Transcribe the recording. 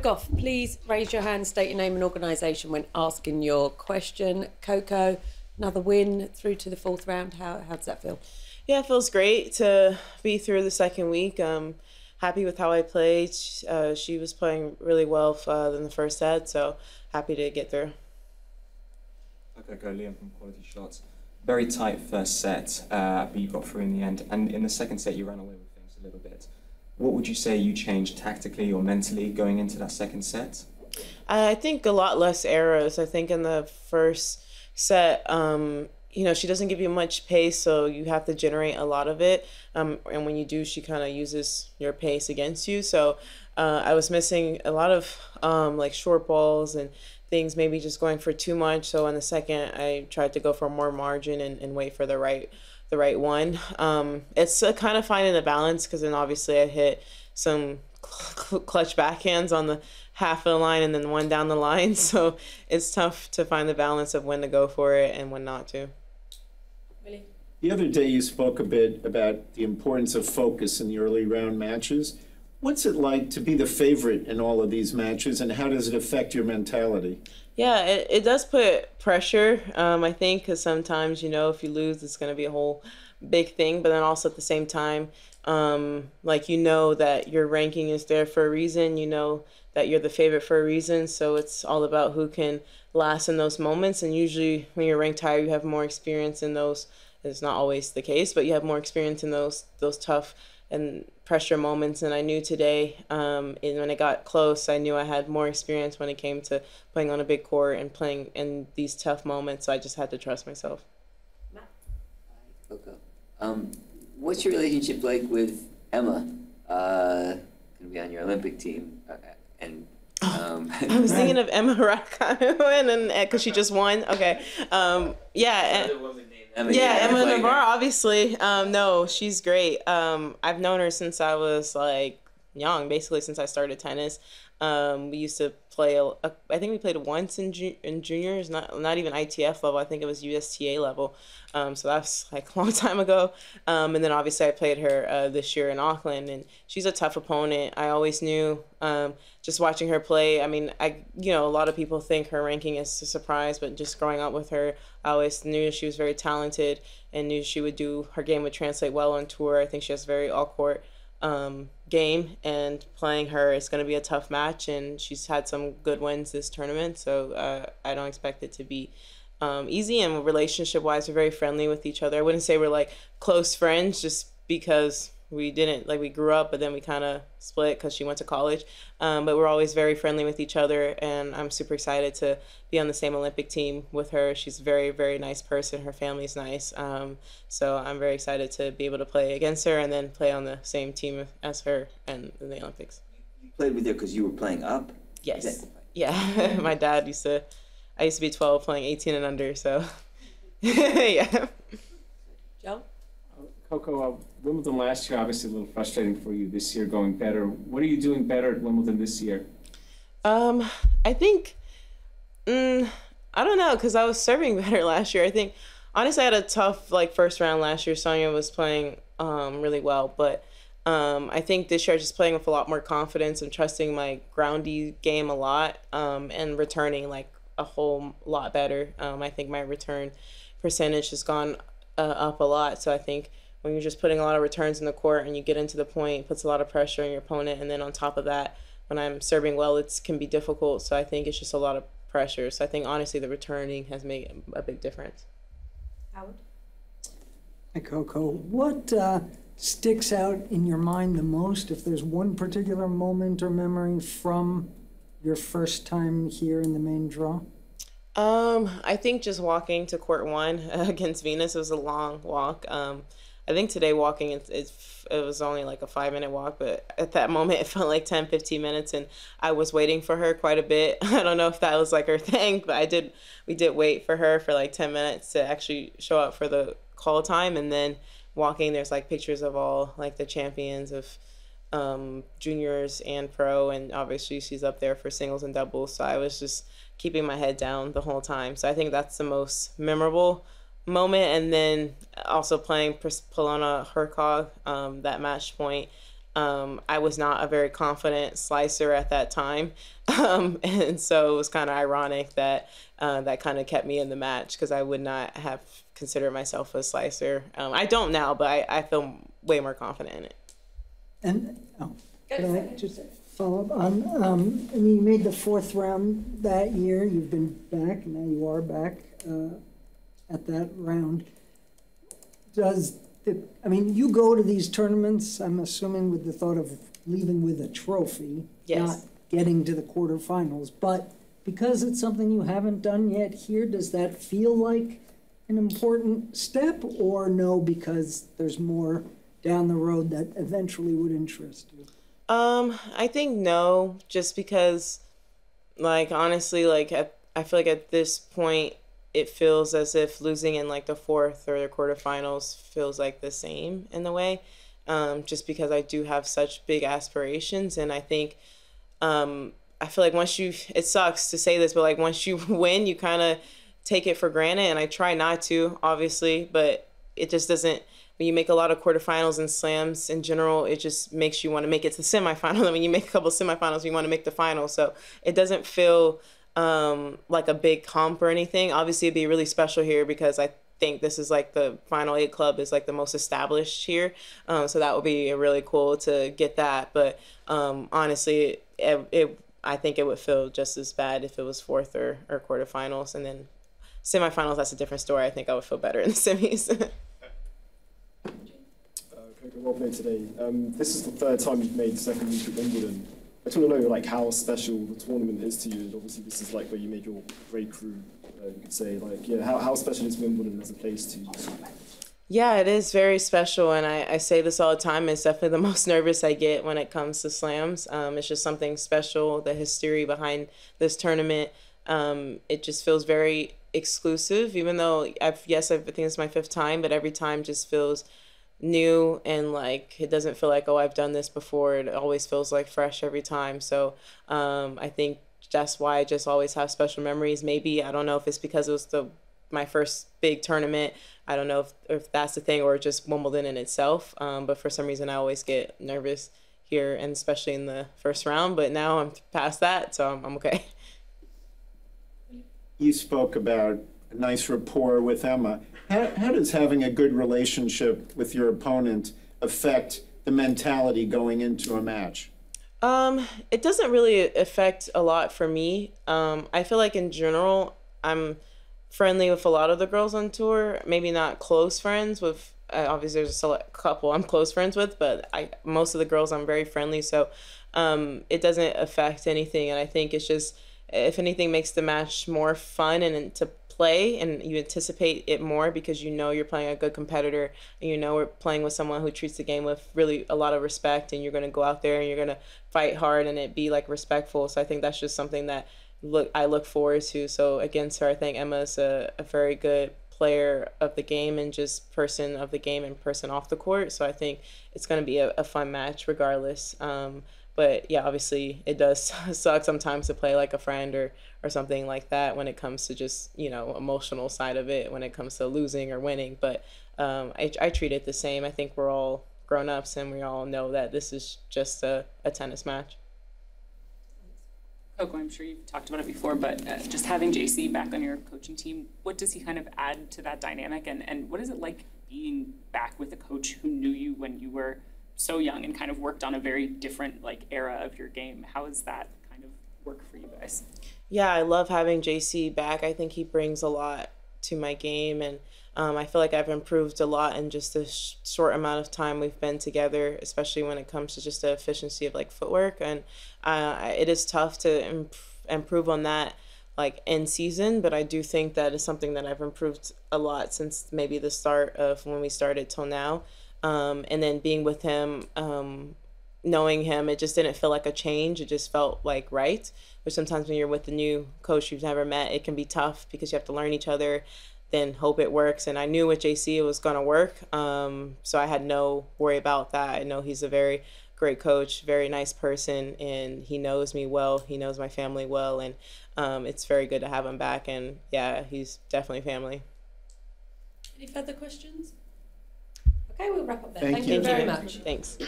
Goff, please raise your hand, state your name and organisation when asking your question. Coco, another win through to the fourth round. How does that feel? Yeah, it feels great to be through the second week. Happy with how I played. She was playing really well in the first set, so happy to get through. Okay, Liam from Quality Shots. Very tight first set, but you got through in the end. And in the second set, you ran away with things a little bit. What would you say you changed tactically or mentally going into that second set? I think a lot less errors. I think in the first set, you know, she doesn't give you much pace, so you have to generate a lot of it. And when you do, she kind of uses your pace against you. So I was missing a lot of like short balls and things, maybe just going for too much. So in the second, I tried to go for more margin and wait for the right one. It's kind of finding the balance, because then obviously I hit some clutch backhands on the half of the line and then one down the line. So it's tough to find the balance of when to go for it and when not to. Really? The other day you spoke a bit about the importance of focus in the early round matches. What's it like to be the favorite in all of these matches, and how does it affect your mentality? Yeah, it does put pressure, I think, because sometimes, you know, if you lose, it's going to be a whole big thing. But then also at the same time, like, you know that your ranking is there for a reason. You know that you're the favorite for a reason. So it's all about who can last in those moments. And usually when you're ranked higher, you have more experience in those. It's not always the case, but you have more experience in those tough and pressure moments. And I knew today, and when it got close, I knew I had more experience when it came to playing on a big court and playing in these tough moments. So I just had to trust myself. Hi, Coco. What's your relationship like with Emma? Going to be on your Olympic team, I was thinking of Emma Rea, and then because she just won. Okay, yeah. Emma Navarre, obviously. No, she's great. I've known her since I was like young, basically since I started tennis. We used to play. I think we played once in juniors, not even ITF level. I think it was USTA level. So that's like a long time ago. And then obviously I played her this year in Auckland, and she's a tough opponent. I always knew, just watching her play. I mean, a lot of people think her ranking is a surprise, but just growing up with her, I always knew she was very talented and knew her game would translate well on tour. I think she has very all-court game, and playing her is going to be a tough match, and she's had some good wins this tournament, so I don't expect it to be easy. And relationship wise, we're very friendly with each other. I wouldn't say we're like close friends, just because we grew up, but then we kind of split because she went to college, but we're always very friendly with each other, and I'm super excited to be on the same Olympic team with her. She's a very, very nice person. Her family's nice, so I'm very excited to be able to play against her and then play on the same team as her and in the Olympics. You played with her because you were playing up? Yes. Yeah. My dad I used to be 12 playing 18 and under, so yeah. Joe? Coco, Wimbledon last year, obviously a little frustrating for you. This year going better. What are you doing better at Wimbledon this year? I think, I don't know, because I was serving better last year. I think, honestly, I had a tough first round last year. Sonia was playing really well, but I think this year I'm just playing with a lot more confidence and trusting my groundy game a lot, and returning a whole lot better. I think my return percentage has gone up a lot, so I think when you're just putting a lot of returns in the court and you get into the point, it puts a lot of pressure on your opponent. And then on top of that, when I'm serving well, it can be difficult. So I think it's just a lot of pressure. So I think, honestly, the returning has made a big difference. Howard? Hi, Coco. What sticks out in your mind the most, if there's one particular moment or memory from your first time here in the main draw? I think just walking to court 1 against Venus, it was a long walk. I think today walking, it was only like a 5-minute walk, but at that moment it felt like 10, 15 minutes, and I was waiting for her quite a bit. I don't know if that was her thing, but we did wait for her for 10 minutes to actually show up for the call time. And then walking, there's pictures of all the champions of juniors and pro, and obviously she's up there for singles and doubles. So I was just keeping my head down the whole time. So I think that's the most memorable moment. And then also playing Polona Hercog, that match point, I was not a very confident slicer at that time. And so it was kind of ironic that that kind of kept me in the match, because I would not have considered myself a slicer. I don't now, but I feel way more confident in it. And can I just follow up on, I mean, you made the 4th round that year, you've been back, now you are back at that round. I mean, you go to these tournaments, I'm assuming, with the thought of leaving with a trophy, Yes. not getting to the quarterfinals, but because it's something you haven't done yet here, does that feel like an important step, or no, because there's more down the road that eventually would interest you? I think no, just because, like, honestly, like, I feel like at this point, it feels as if losing in like the 4th or the quarterfinals feels like the same in a way, just because I do have such big aspirations. And I think, I feel like it sucks to say this, but like once you win, you kind of take it for granted. And I try not to, obviously, but it just doesn't, when you make a lot of quarterfinals and slams in general, it just makes you want to make it to the semifinal. And when you make a couple of semifinals, you want to make the final. So it doesn't feel like a big comp or anything. Obviously, it'd be really special here because I think this is like the Final 8 club is like the most established here. So that would be really cool to get that. But honestly, I think it would feel just as bad if it was 4th or quarterfinals. And then semifinals, that's a different story. I think I would feel better in the semis. Coco, well played today. This is the 3rd time you've made second week at Wimbledon. I just want to know like how special the tournament is to you. And obviously, this is like where you made your breakthrough. You could say like, yeah, how special is Wimbledon as a place to you? Yeah, it is very special, and I say this all the time. It's definitely the most nervous I get when it comes to slams. It's just something special. The history behind this tournament, it just feels very exclusive. Even though I think it's my 5th time, but every time just feels new, and like it doesn't feel like, oh, I've done this before. It always feels like fresh every time. So I think that's why I just always have special memories. Maybe, I don't know if it's because it was my first big tournament. I don't know if that's the thing, or just Wimbledon in itself. But for some reason I always get nervous here, and especially in the first round. But now I'm past that, so I'm okay. You spoke about a nice rapport with Emma. How does having a good relationship with your opponent affect the mentality going into a match? It doesn't really affect a lot for me. I feel like in general, I'm friendly with a lot of the girls on tour. Maybe not close friends with, obviously there's a select couple I'm close friends with, but most of the girls I'm very friendly. So it doesn't affect anything. And I think it's just, if anything, makes the match more fun and to play, and you anticipate it more because you know you're playing a good competitor, and you know we're playing with someone who treats the game with really a lot of respect, and you're going to go out there and you're going to fight hard and it be like respectful. So I think that's just something that I look forward to. So against her, I think Emma's a very good player of the game, and just person of the game and person off the court. So I think it's going to be a fun match regardless. But yeah, obviously it does suck sometimes to play like a friend or something like that when it comes to just, emotional side of it, when it comes to losing or winning. But I treat it the same. I think we're all grown-ups and we all know that this is just a tennis match. Coco, I'm sure you've talked about it before, but just having JC back on your coaching team, what does he kind of add to that dynamic? And what is it like being back with a coach who knew you when you were so young and kind of worked on a very different era of your game? How does that kind of work for you guys? Yeah, I love having JC back. I think he brings a lot to my game, and I feel like I've improved a lot in just a short amount of time we've been together, especially when it comes to just the efficiency of footwork. And it is tough to improve on that in season, but I do think that is something that I've improved a lot since maybe the start of when we started till now. And then being with him, knowing him, it just didn't feel like a change. It just felt right. Which sometimes when you're with a new coach you've never met, it can be tough because you have to learn each other, then hope it works. And I knew with JC it was going to work. So I had no worry about that. I know he's a very great coach, very nice person, and he knows me well. He knows my family well. And it's very good to have him back. And yeah, he's definitely family. Any further questions? Okay, we'll wrap up there. Thank Thank you. you very much. Thanks.